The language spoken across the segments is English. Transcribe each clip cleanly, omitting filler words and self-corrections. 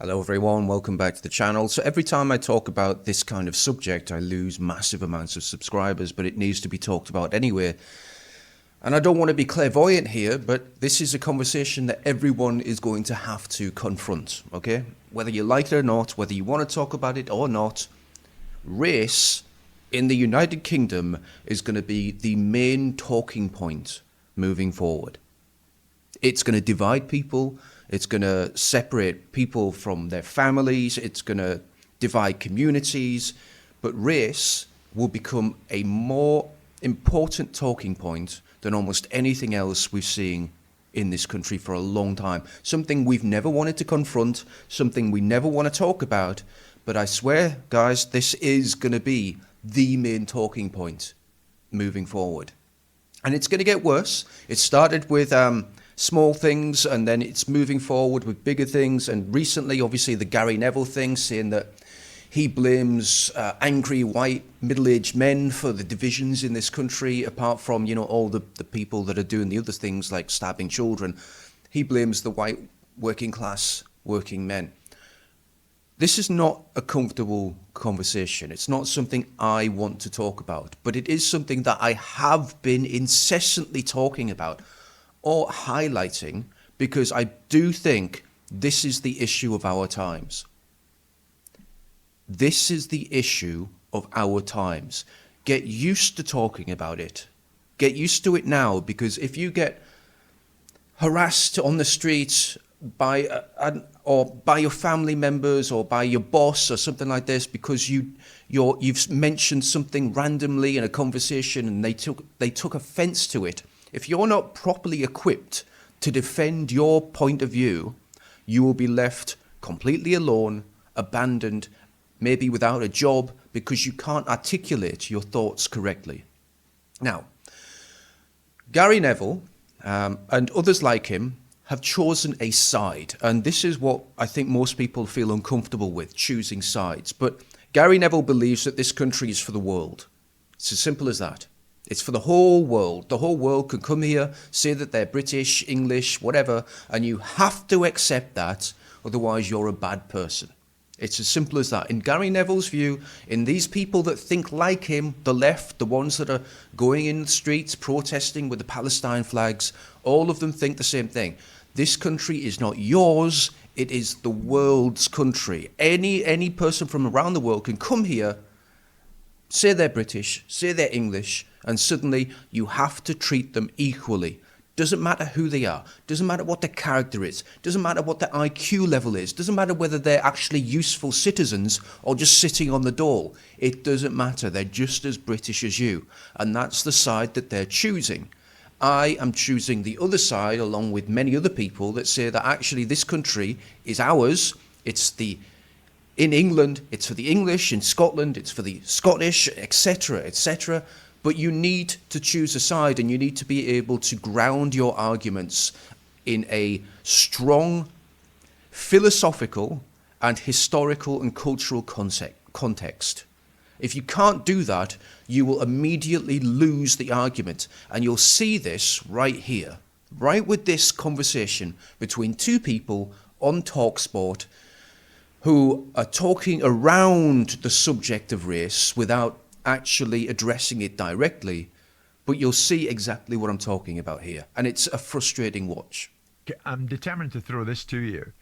Hello everyone, welcome back to the channel. So every time I talk about this kind of subject, I lose massive amounts of subscribers, but it needs to be talked about anyway. And I don't want to be clairvoyant here, but this is a conversation that everyone is going to have to confront, okay? Whether you like it or not, whether you want to talk about it or not, race in the United Kingdom is going to be the main talking point moving forward. It's going to divide people. It's going to separate people from their families. It's going to divide communities. But race will become a more important talking point than almost anything else we've seen in this country for a long time. Something we've never wanted to confront, something we never want to talk about. But I swear, guys, this is going to be the main talking point moving forward. And it's going to get worse. It started with small things, and then it's moving forward with bigger things. And recently, obviously, the Gary Neville thing, saying that he blames angry white middle-aged men for the divisions in this country, apart from, you know, all the people that are doing the other things like stabbing children. He blames the white working class working men. This is not a comfortable conversation. It's not something I want to talk about, but it is something that I have been incessantly talking about or highlighting, because I do think this is the issue of our times. This is the issue of our times. Get used to talking about it. Get used to it now, because if you get harassed on the streets by your family members or by your boss or something like this because you've mentioned something randomly in a conversation and they took offense to it, if you're not properly equipped to defend your point of view, you will be left completely alone, abandoned, maybe without a job, because you can't articulate your thoughts correctly. Now, Gary Neville and others like him have chosen a side, and this is what I think most people feel uncomfortable with, choosing sides. But Gary Neville believes that this country is for the world. It's as simple as that. It's for the whole world. The whole world can come here, say that they're British, English, whatever, and you have to accept that, otherwise you're a bad person. It's as simple as that. In Gary Neville's view, in these people that think like him, the left, the ones that are going in the streets, protesting with the Palestine flags, all of them think the same thing. This country is not yours, it is the world's country. Any person from around the world can come here, say they're British, say they're English, and suddenly you have to treat them equally. Doesn't matter who they are, doesn't matter what their character is, doesn't matter what their IQ level is, doesn't matter whether they're actually useful citizens or just sitting on the dole. It doesn't matter, they're just as British as you. And that's the side that they're choosing. I am choosing the other side, along with many other people that say that actually this country is ours. In England, it's for the English, in Scotland, it's for the Scottish, etc., etc. But you need to choose a side, and you need to be able to ground your arguments in a strong philosophical and historical and cultural context. If you can't do that, you will immediately lose the argument. And you'll see this right here, right with this conversation between two people on TalkSport who are talking around the subject of race without actually addressing it directly. But you'll see exactly what I'm talking about here. And it's a frustrating watch. I'm determined to throw this to you,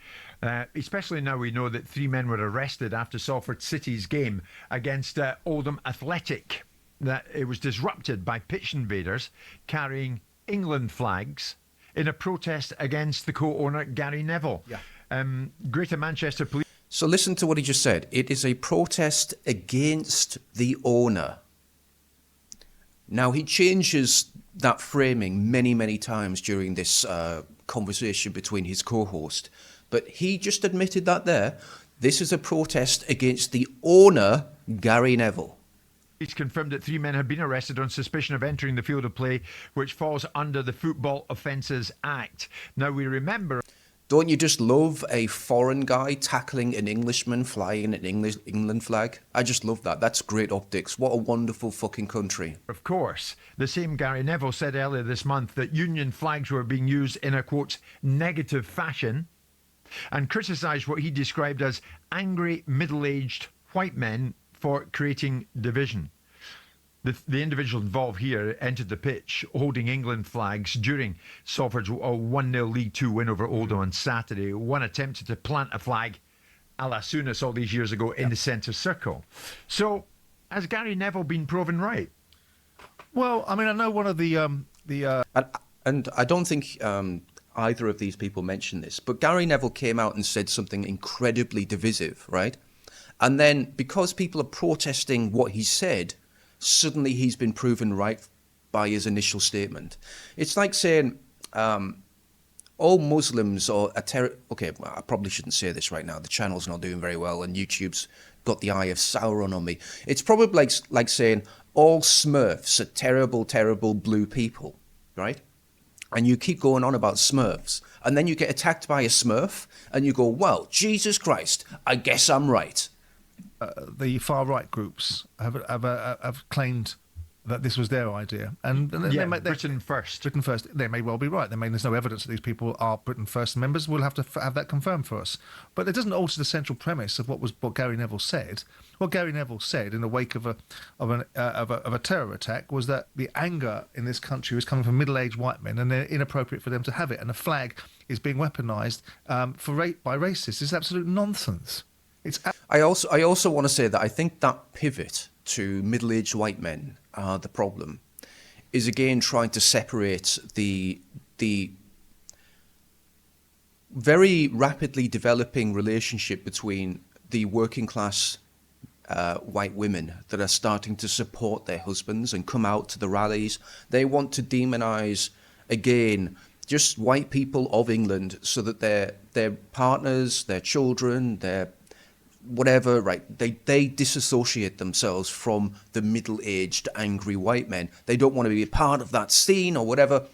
especially now we know that 3 men were arrested after Salford City's game against Oldham Athletic. That it was disrupted by pitch invaders carrying England flags in a protest against the co-owner Gary Neville. Yeah. Greater Manchester Police. So listen to what he just said. It is a protest against the owner. Now, he changes that framing many, many times during this conversation between his co-host. But he just admitted that there. This is a protest against the owner, Gary Neville. It's confirmed that 3 men have been arrested on suspicion of entering the field of play, which falls under the Football Offences Act. Now, we remember... Don't you just love a foreign guy tackling an Englishman flying an England flag? I just love that. That's great optics. What a wonderful fucking country. Of course, the same Gary Neville said earlier this month that Union flags were being used in a, quote, negative fashion. and criticised what he described as angry middle-aged white men for creating division. The individual involved here entered the pitch holding England flags during Salford's 1-0 League Two win over Oldham on Saturday. One attempted to plant a flag a la Souness all these years ago in the centre circle. So, has Gary Neville been proven right? Well, I mean, I know one of the And I don't think either of these people mentioned this, but Gary Neville came out and said something incredibly divisive, right? And then because people are protesting what he said, suddenly he's been proven right by his initial statement. It's like saying all Muslims are okay, well, I probably shouldn't say this right now. The channel's not doing very well and YouTube's got the eye of Sauron on me. It's probably like saying all Smurfs are terrible, terrible blue people, right? And you keep going on about Smurfs, and then you get attacked by a Smurf, and you go, well, Jesus Christ, I guess I'm right. The far right groups have claimed that this was their idea, and Britain First. Britain First. They may well be right. I mean, there's no evidence that these people are Britain First members. We'll have to have that confirmed for us. But it doesn't alter the central premise of what Gary Neville said. What Gary Neville said in the wake of a terror attack was that the anger in this country was coming from middle-aged white men, and they're inappropriate for them to have it. And the flag is being weaponised by racists. It's absolute nonsense. I also want to say that I think that pivot to middle-aged white men, the problem, is again trying to separate the very rapidly developing relationship between the working class white women that are starting to support their husbands and come out to the rallies. They want to demonise again just white people of England so that their partners, their children, their whatever, right, they disassociate themselves from the middle-aged angry white men. They don't want to be a part of that scene or whatever.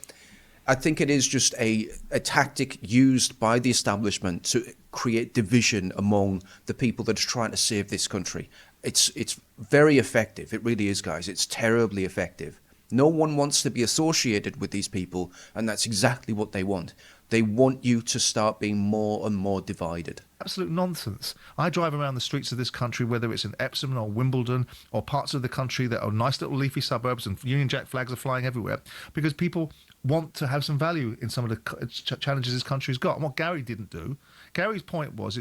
I think it is just a tactic used by the establishment to create division among the people that are trying to save this country. It's very effective. It really is, guys. It's terribly effective. No one wants to be associated with these people, and that's exactly what they want. They want you to start being more and more divided. Absolute nonsense. I drive around the streets of this country, whether it's in Epsom or Wimbledon or parts of the country that are nice little leafy suburbs and Union Jack flags are flying everywhere, because people want to have some value in some of the challenges this country's got. And what Gary didn't do, Gary's point was,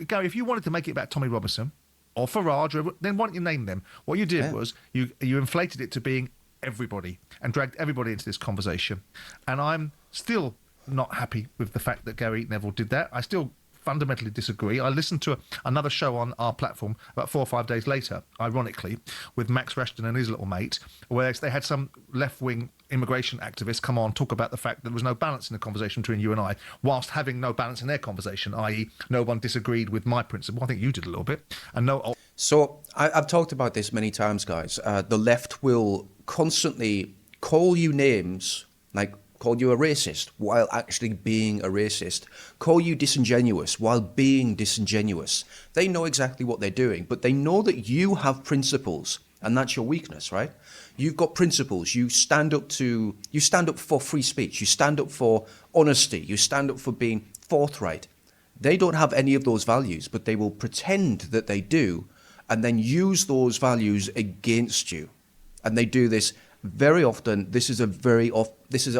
Gary, if you wanted to make it about Tommy Robinson or Farage, then why don't you name them? What you did was you inflated it to being everybody and dragged everybody into this conversation. And I'm still not happy with the fact that Gary Neville did that. I still fundamentally disagree. I listened to another show on our platform about 4 or 5 days later, ironically, with Max Rashton and his little mate, where they had some left-wing immigration activists come on talk about the fact that there was no balance in the conversation between you and I, whilst having no balance in their conversation, i.e. no one disagreed with my principle. I think you did a little bit. So I've talked about this many times, guys. The left will constantly call you names, like call you a racist while actually being a racist, call you disingenuous while being disingenuous. They know exactly what they're doing, but they know that you have principles, and that's your weakness, right? You've got principles. You stand up for free speech. You stand up for honesty. You stand up for being forthright. They don't have any of those values, but they will pretend that they do and then use those values against you. And they do this very often. This is an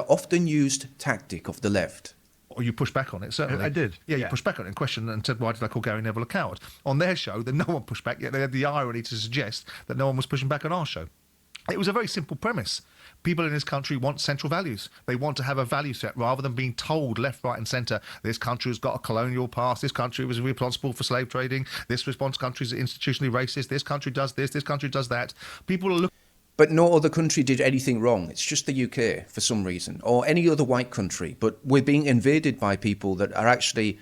often used tactic of the left. Or you push back on it, certainly. I did. Yeah, you pushed back on it and questioned and said, why did I call Gary Neville a coward? On their show, then no one pushed back, yet they had the irony to suggest that no one was pushing back on our show. It was a very simple premise. People in this country want central values. They want to have a value set rather than being told left, right and centre, this country has got a colonial past, this country was responsible for slave trading, this country is institutionally racist, this country does this country does that. People are looking... But no other country did anything wrong. It's just the UK for some reason, or any other white country. But we're being invaded by people that are actually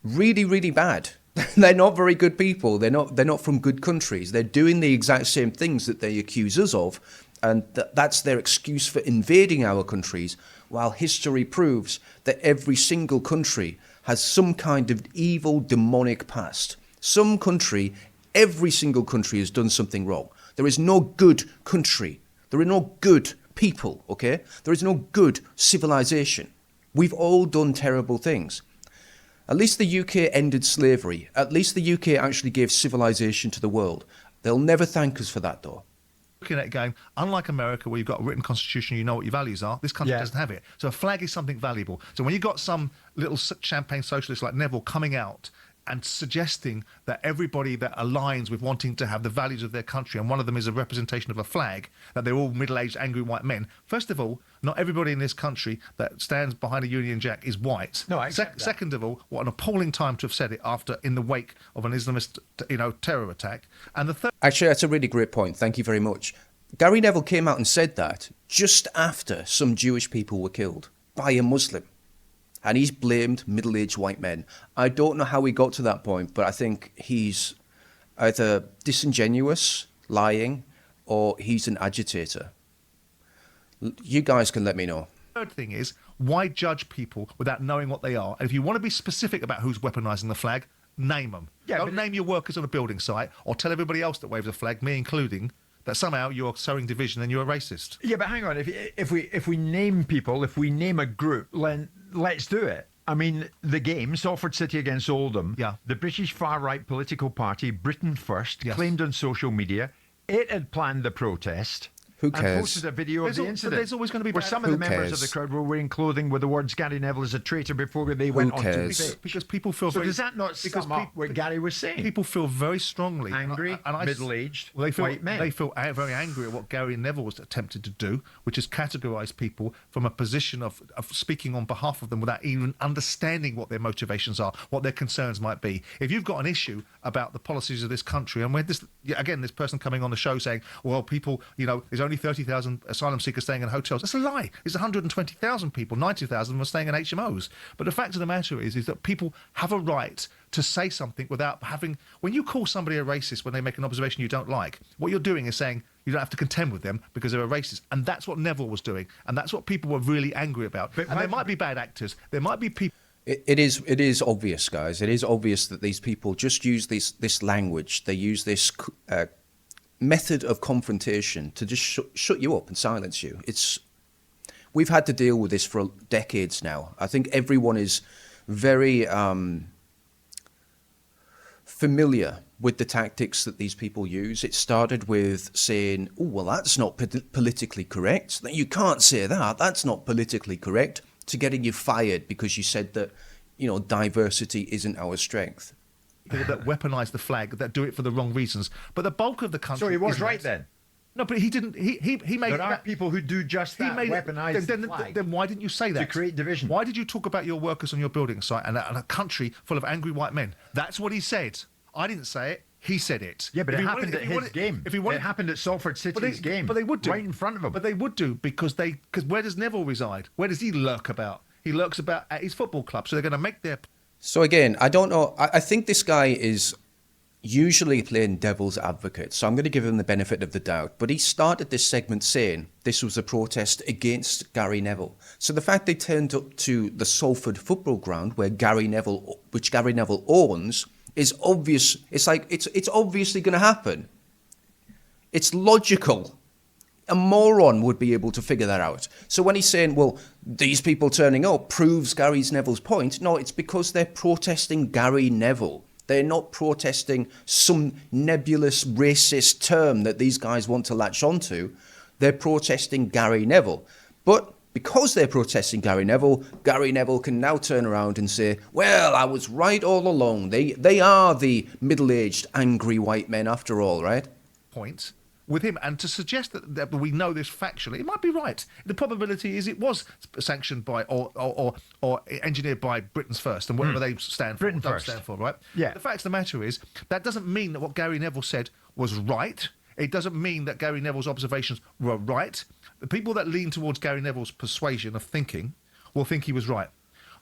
really, really bad. They're not very good people. They're not from good countries. They're doing the exact same things that they accuse us of, and that's their excuse for invading our countries, while history proves that every single country has some kind of evil, demonic past. Every single country has done something wrong. There is no good country. There are no good people, okay? There is no good civilization. We've all done terrible things. At least the UK ended slavery. At least the UK actually gave civilization to the world. They'll never thank us for that, though. Looking at it going, unlike America, where you've got a written constitution, you know what your values are, this country doesn't have it. So a flag is something valuable. So when you've got some little champagne socialist like Neville coming out and suggesting that everybody that aligns with wanting to have the values of their country, and one of them is a representation of a flag, that they're all middle-aged, angry white men. First of all, not everybody in this country that stands behind a Union Jack is white. No, I accept that. Second of all, what an appalling time to have said it after, in the wake of an Islamist, terror attack. And the third... Actually, that's a really great point. Thank you very much. Gary Neville came out and said that just after some Jewish people were killed by a Muslim. And he's blamed middle-aged white men. I don't know how he got to that point, but I think he's either disingenuous, lying, or he's an agitator. You guys can let me know. Third thing is, why judge people without knowing what they are? And if you want to be specific about who's weaponising the flag, name them. Yeah, Don't name your workers on a building site, or tell everybody else that waves a flag, me including, that somehow you're sowing division and you're a racist. Yeah, but hang on. If we name people, if we name a group, let's do it. I mean, the game, Salford City against Oldham, the British far-right political party, Britain First, claimed on social media it had planned the protest. Who cares? And posted a video of the incident. There's always going to be where some of the members of cares? the crowd were wearing clothing with the words "Gary Neville is a traitor" before they went on to cares? the pitch. because people feel So very... does that not sum up what Gary was saying? People feel very strongly... Angry, middle-aged, white men. They feel very angry at what Gary Neville was attempted to do, which is categorise people from a position of speaking on behalf of them without even understanding what their motivations are, what their concerns might be. If you've got an issue about the policies of this country, and when this person coming on the show saying, well, people, there's only 30,000 asylum seekers staying in hotels. That's a lie. It's 120,000 people. 90,000 were staying in HMOs. But the fact of the matter is that people have a right to say something without having... When you call somebody a racist when they make an observation you don't like, what you're doing is saying you don't have to contend with them because they're a racist. And that's what Neville was doing. And that's what people were really angry about. And there might be bad actors. There might be people... It is obvious, guys. It is obvious that these people just use this language. They use this method of confrontation to just shut you up and silence you. We've had to deal with this for decades now. I think everyone is very familiar with the tactics that these people use. It started with saying, oh, well, that's not politically correct. You can't say that. That's not politically correct, to getting you fired because you said that, diversity isn't our strength. People that weaponise the flag, that do it for the wrong reasons. But the bulk of the country... So he was right then? No, but he didn't... He made... There are people who do just that, weaponise the flag. Then why didn't you say that? To create division. Why did you talk about your workers on your building site and a country full of angry white men? That's what he said. I didn't say it. He said it. Yeah, but it happened at his game. It happened at Salford City's game. But they would do. Right in front of him. But they would do because where does Neville reside? Where does he lurk about? He lurks about at his football club. So they're going to make their... So again, I don't know. I think this guy is usually playing devil's advocate, so I'm going to give him the benefit of the doubt. But he started this segment saying this was a protest against Gary Neville. So the fact they turned up to the Salford football ground, which Gary Neville owns, is obvious. It's like it's obviously going to happen. It's logical. A moron would be able to figure that out. So when he's saying, well, these people turning up proves Gary Neville's point, no, it's because they're protesting Gary Neville. They're not protesting some nebulous racist term that these guys want to latch onto. They're protesting Gary Neville. But because they're protesting Gary Neville can now turn around and say, well, I was right all along. They are the middle-aged, angry white men after all, right? Point with him, and to suggest that we know this factually, it might be right. The probability is it was sanctioned by or engineered by Britain's First and whatever they stand for. Britain First. Stand for, right? Yeah. The fact of the matter is that doesn't mean that what Gary Neville said was right. It doesn't mean that Gary Neville's observations were right. The people that lean towards Gary Neville's persuasion of thinking will think he was right.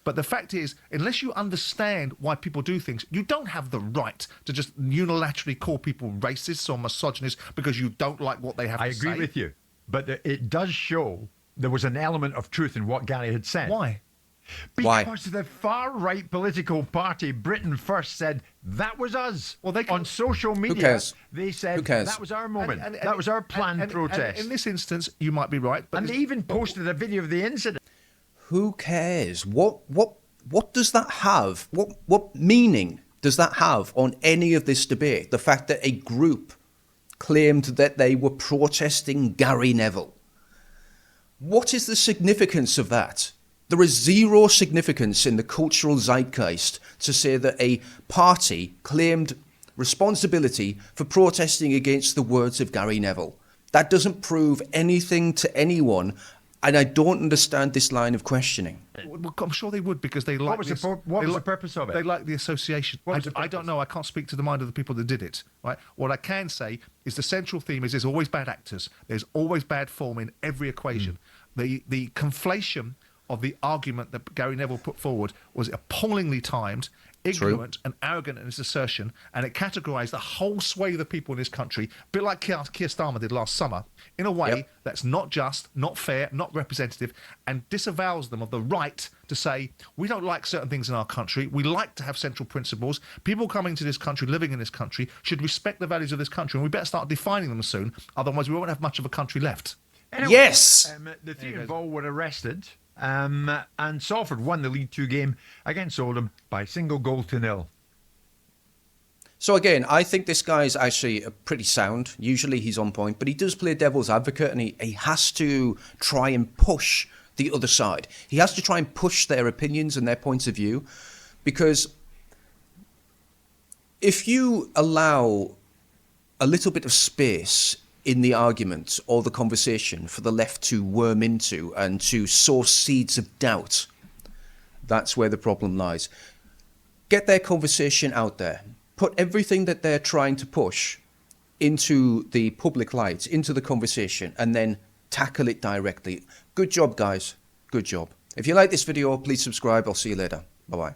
But the fact is, unless you understand why people do things, you don't have the right to just unilaterally call people racists or misogynists because you don't like what they have to say. I agree with you. But it does show there was an element of truth in what Gary had said. Why? Because the far-right political party, Britain First, said that was us. Well, on social media, Who cares? They said Who cares? that was our moment. That was our planned protest. And in this instance, you might be right. But and they even posted a video of the incident. Who cares? What what does that have? What meaning does that have on any of this debate? The fact that a group claimed that they were protesting Gary Neville. What is the significance of that? There is zero significance in the cultural zeitgeist to say that a party claimed responsibility for protesting against the words of Gary Neville. That doesn't prove anything to anyone, and I don't understand this line of questioning. Well, I'm sure they would, because they like. What was the purpose of it? They like the association. I don't know. I can't speak to the mind of the people that did it. Right. What I can say is the central theme is there's always bad actors. There's always bad form in every equation. The conflation of the argument that Gary Neville put forward was appallingly timed, ignorant and arrogant in its assertion, and it categorised the whole swathe of people in this country, a bit like Keir Starmer did last summer, in a way that's not just, not fair, not representative, and disavows them of the right to say, we don't like certain things in our country, we like to have central principles, people coming to this country, living in this country, should respect the values of this country, and we better start defining them soon, otherwise we won't have much of a country left. Anyway, Yes! The three involved were arrested, and Salford won the League Two game against Oldham by a single goal to nil. So again, I think this guy's actually pretty sound. Usually he's on point, but he does play devil's advocate, and he has to try and push the other side. He has to try and push their opinions and their points of view, because if you allow a little bit of space in the argument or the conversation for the left to worm into and to sow seeds of doubt, that's where the problem lies. Get their conversation out there. Put everything that they're trying to push into the public light, into the conversation, and then tackle it directly. Good job, guys. Good job. If you like this video, please subscribe. I'll see you later. Bye-bye.